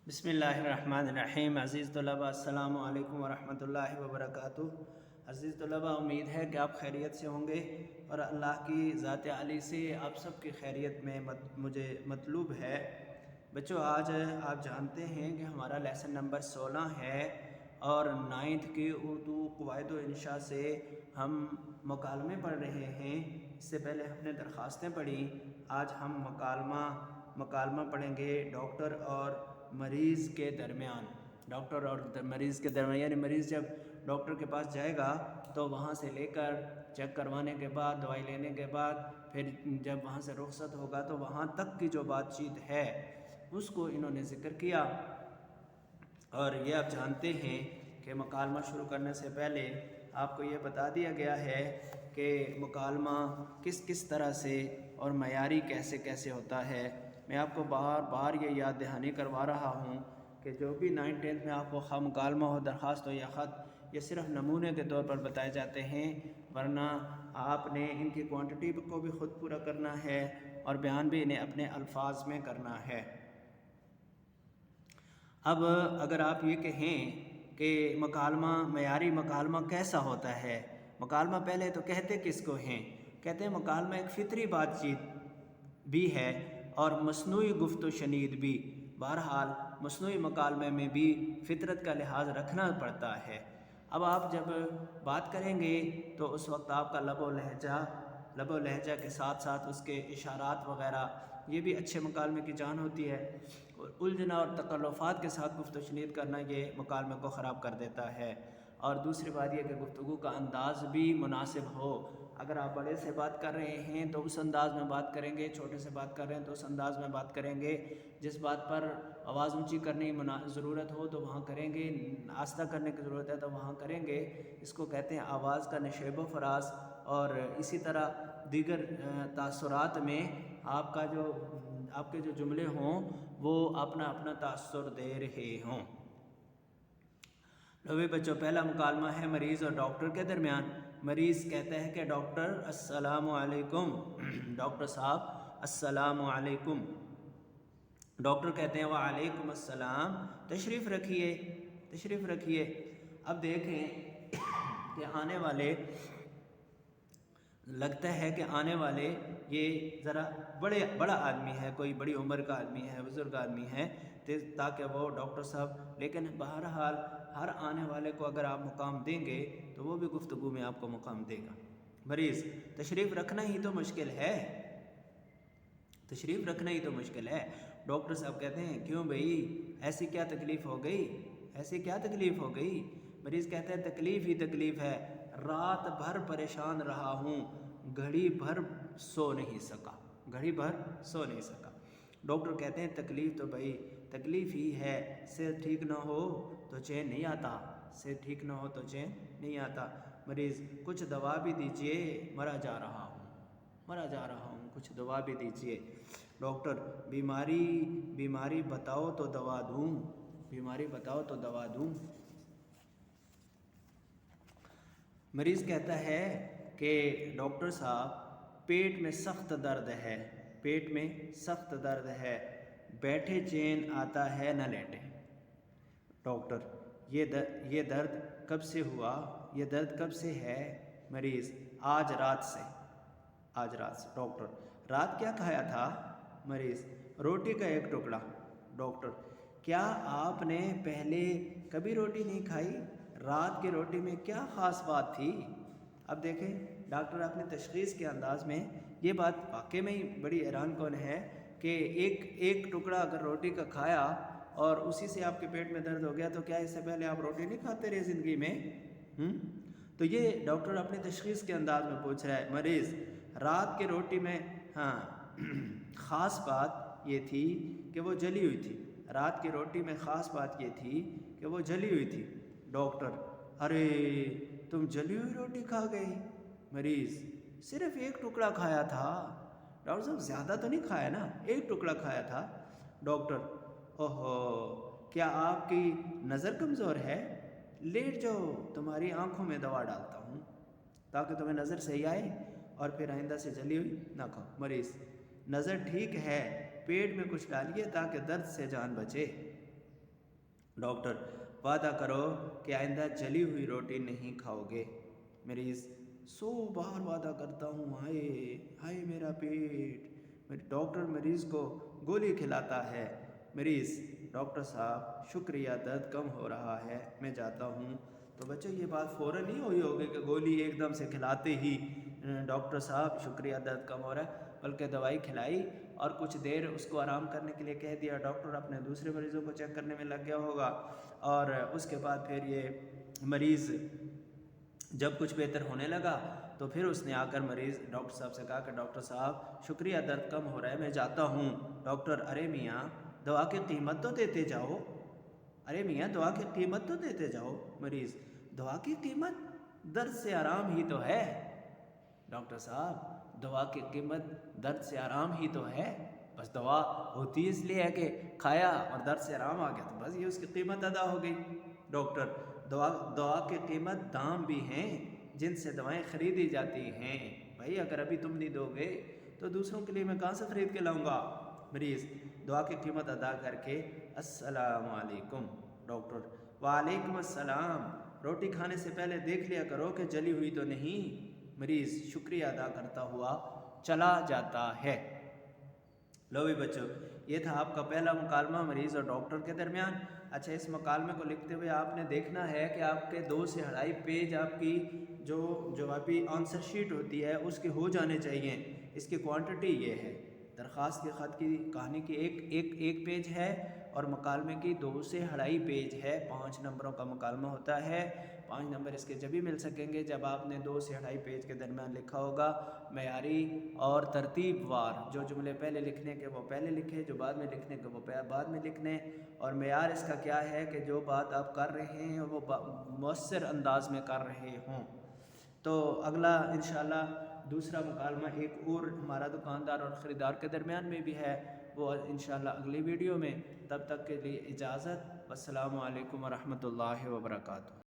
بسم اللہ الرحمن الرحیم۔ عزیز طلباء السلام علیکم ورحمۃ اللہ وبرکاتہ۔ عزیز طلباء، امید ہے کہ آپ خیریت سے ہوں گے اور اللہ کی ذات عالی سے آپ سب کی خیریت میں مجھے مطلوب ہے۔ بچوں، آج آپ جانتے ہیں کہ ہمارا لیسن نمبر 16 ہے اور 9th کی اردو قواعد و انشاء سے ہم مکالمے پڑھ رہے ہیں۔ اس سے پہلے ہم نے درخواستیں پڑھی، آج ہم مکالمہ پڑھیں گے ڈاکٹر اور مریض کے درمیان۔ ڈاکٹر اور مریض کے درمیان یعنی مریض جب ڈاکٹر کے پاس جائے گا تو وہاں سے لے کر چیک کروانے کے بعد، دوائی لینے کے بعد، پھر جب وہاں سے رخصت ہوگا تو وہاں تک کی جو بات چیت ہے اس کو انہوں نے ذکر کیا۔ اور یہ آپ جانتے ہیں کہ مکالمہ شروع کرنے سے پہلے آپ کو یہ بتا دیا گیا ہے کہ مکالمہ کس کس طرح سے اور معیاری کیسے کیسے ہوتا ہے۔ میں آپ کو بار بار یہ یاد دہانی کروا رہا ہوں کہ جو بھی 9th 10th میں آپ کو خواہ مکالمہ ہو، درخواست ہو یا خط، یہ صرف نمونے کے طور پر بتائے جاتے ہیں، ورنہ آپ نے ان کی کوانٹٹی کو بھی خود پورا کرنا ہے اور بیان بھی انہیں اپنے الفاظ میں کرنا ہے۔ اب اگر آپ یہ کہیں کہ مکالمہ، معیاری مکالمہ کیسا ہوتا ہے، مکالمہ پہلے تو کہتے کس کو ہیں؟ کہتے ہیں مکالمہ ایک فطری بات چیت بھی ہے اور مصنوعی گفت و شنید بھی۔ بہرحال مصنوعی مکالمے میں بھی فطرت کا لحاظ رکھنا پڑتا ہے۔ اب آپ جب بات کریں گے تو اس وقت آپ کا لب و لہجہ کے ساتھ ساتھ اس کے اشارات وغیرہ، یہ بھی اچھے مکالمے کی جان ہوتی ہے۔ الجھنا اور تکلفات کے ساتھ گفت و شنید کرنا یہ مکالمے کو خراب کر دیتا ہے۔ اور دوسری بات یہ کہ گفتگو کا انداز بھی مناسب ہو۔ اگر آپ بڑے سے بات کر رہے ہیں تو اس انداز میں بات کریں گے، چھوٹے سے بات کر رہے ہیں تو اس انداز میں بات کریں گے۔ جس بات پر آواز اونچی کرنے کی ضرورت ہو تو وہاں کریں گے، آہستہ کرنے کی ضرورت ہے تو وہاں کریں گے۔ اس کو کہتے ہیں آواز کا نشیب و فراز۔ اور اسی طرح دیگر تاثرات میں آپ کے جو جملے ہوں وہ اپنا اپنا تاثر دے رہے ہوں۔ لو بچوں، پہلا مکالمہ ہے مریض اور ڈاکٹر کے درمیان۔ مریض کہتا ہے کہ ڈاکٹر السلام علیکم۔ ڈاکٹر صاحب السلام علیکم۔ ڈاکٹر کہتے ہیں وعلیکم السلام، تشریف رکھیے۔ اب دیکھیں کہ لگتا ہے کہ آنے والے یہ ذرا بڑا آدمی ہے، کوئی بڑی عمر کا آدمی ہے، بزرگ آدمی ہے، تاکہ وہ ڈاکٹر صاحب، لیکن بہرحال ہر آنے والے کو اگر آپ مقام دیں گے تو وہ بھی گفتگو میں آپ کو مقام دے گا۔ مریض تشریف رکھنا ہی تو مشکل ہے، ڈاکٹر صاحب کہتے ہیں کیوں بھئی، ایسی کیا تکلیف ہو گئی؟ مریض کہتا ہے تکلیف ہی تکلیف ہے، رات بھر پریشان رہا ہوں، گھڑی بھر سو نہیں سکا۔ ڈاکٹر کہتے ہیں تکلیف تو بھئی تکلیف ہی ہے، صحت ٹھیک نہ ہو تو چین نہیں آتا۔ مریض کچھ دوا بھی دیجئے، مرا جا رہا ہوں، کچھ دوا بھی دیجئے۔ ڈاکٹر بیماری بتاؤ تو دوا دوں۔ مریض کہتا ہے کہ ڈاکٹر صاحب پیٹ میں سخت درد ہے، بیٹھے چین آتا ہے نہ لیٹے۔ ڈاکٹر یہ درد کب سے ہوا؟ یہ درد کب سے ہے؟ مریض آج رات سے۔ ڈاکٹر رات کیا کھایا تھا؟ مریض روٹی کا ایک ٹکڑا۔ ڈاکٹر کیا آپ نے پہلے کبھی روٹی نہیں کھائی؟ رات کی روٹی میں کیا خاص بات تھی؟ اب دیکھیں ڈاکٹر اپنی تشخیص کے انداز میں، یہ بات واقعی میں ہی بڑی حیران کن ہے کہ ایک ٹکڑا اگر روٹی کا کھایا اور اسی سے آپ کے پیٹ میں درد ہو گیا تو کیا اس سے پہلے آپ روٹی نہیں کھاتے رہے زندگی میں؟ تو یہ ڈاکٹر اپنی تشخیص کے انداز میں پوچھ رہا ہے۔ مریض رات کی روٹی میں خاص بات یہ تھی کہ وہ جلی ہوئی تھی۔ ڈاکٹر ارے تم جلی ہوئی روٹی کھا گئی؟ مریض صرف ایک ٹکڑا کھایا تھا۔ ڈاکٹر صاحب زیادہ تو نہیں کھایا نا، ایک ٹکڑا کھایا تھا۔ ڈاکٹر اوہو، کیا آپ کی نظر کمزور ہے؟ لیٹ جاؤ، تمہاری آنکھوں میں دوا ڈالتا ہوں تاکہ تمہیں نظر صحیح آئے اور پھر آئندہ سے جلی ہوئی نہ کھاؤ۔ مریض نظر ٹھیک ہے، پیٹ میں کچھ ڈالیے تاکہ درد سے جان بچے۔ ڈاکٹر وعدہ کرو کہ آئندہ جلی ہوئی روٹی نہیں کھاؤ گے۔ مریض 100 بار وعدہ کرتا ہوں، ہائے ہائے میرا پیٹ۔ ڈاکٹر مریض کو گولی کھلاتا ہے۔ مریض ڈاکٹر صاحب شکریہ، درد کم ہو رہا ہے، میں جاتا ہوں۔ تو بچوں یہ بات فوراً نہیں ہوئی ہوگی کہ گولی ایک دم سے کھلاتے ہی ڈاکٹر صاحب شکریہ درد کم ہو رہا ہے، بلکہ دوائی کھلائی اور کچھ دیر اس کو آرام کرنے کے لیے کہہ دیا۔ ڈاکٹر اپنے دوسرے مریضوں کو چیک کرنے میں لگ گیا ہوگا، اور اس کے بعد پھر یہ مریض جب کچھ بہتر ہونے لگا تو پھر اس نے آ کر مریض ڈاکٹر صاحب سے کہا کہ ڈاکٹر صاحب شکریہ درد کم ہو رہا ہے، میں جاتا ہوں۔ ڈاکٹر ارے میاں دوا کی قیمت تو دیتے جاؤ، ارے میاں دوا کی قیمت تو دیتے جاؤ۔ مریض دوا کی قیمت درد سے آرام ہی تو ہے۔ ڈاکٹر صاحب دوا کی قیمت درد سے آرام ہی تو ہے، بس دوا ہوتی اس لیے ہے کہ کھایا اور درد سے آرام آ گیا تو بس یہ اس کی قیمت ادا ہو گئی۔ ڈاکٹر دوا کی قیمت دام بھی ہیں جن سے دوائیں خریدی جاتی ہیں، بھائی اگر ابھی تم نہیں دو گے تو دوسروں کے لیے میں کہاں سے خرید کے لاؤں گا۔ مریض دوا کی قیمت ادا کر کے السلام علیکم۔ ڈاکٹر وعلیکم السلام، روٹی کھانے سے پہلے دیکھ لیا کرو کہ جلی ہوئی تو نہیں۔ مریض شکریہ ادا کرتا ہوا چلا جاتا ہے۔ لو بھی بچوں، یہ تھا آپ کا پہلا مکالمہ مریض اور ڈاکٹر کے درمیان۔ اچھا، اس مکالمے کو لکھتے ہوئے آپ نے دیکھنا ہے کہ آپ کے 2 سے 2.5 پیج آپ کی جو جوابی آنسر شیٹ ہوتی ہے اس کے ہو جانے چاہیے۔ اس کی کوانٹٹی یہ ہے، درخواست کے خط کی کہانی کی ایک پیج ہے اور مکالمے کی 2 سے 2.5 پیج ہے۔ 5 نمبروں کا مکالمہ ہوتا ہے۔ 5 نمبر اس کے جب ہی مل سکیں گے جب آپ نے 2 سے 2.5 پیج کے درمیان لکھا ہوگا۔ معیاری اور ترتیب وار، جو جملے پہلے لکھنے کے وہ پہلے لکھیں، جو بعد میں لکھنے کے وہ بعد میں لکھنے۔ اور معیار اس کا کیا ہے کہ جو بات آپ کر رہے ہیں وہ مؤثر انداز میں کر رہے ہوں۔ تو اگلا انشاءاللہ دوسرا مکالمہ ایک اور ہمارا دکاندار اور خریدار کے درمیان میں بھی ہے، وہ انشاءاللہ اگلی ویڈیو میں۔ تب تک کے لیے اجازت، السلام علیکم ورحمۃ اللہ وبرکاتہ۔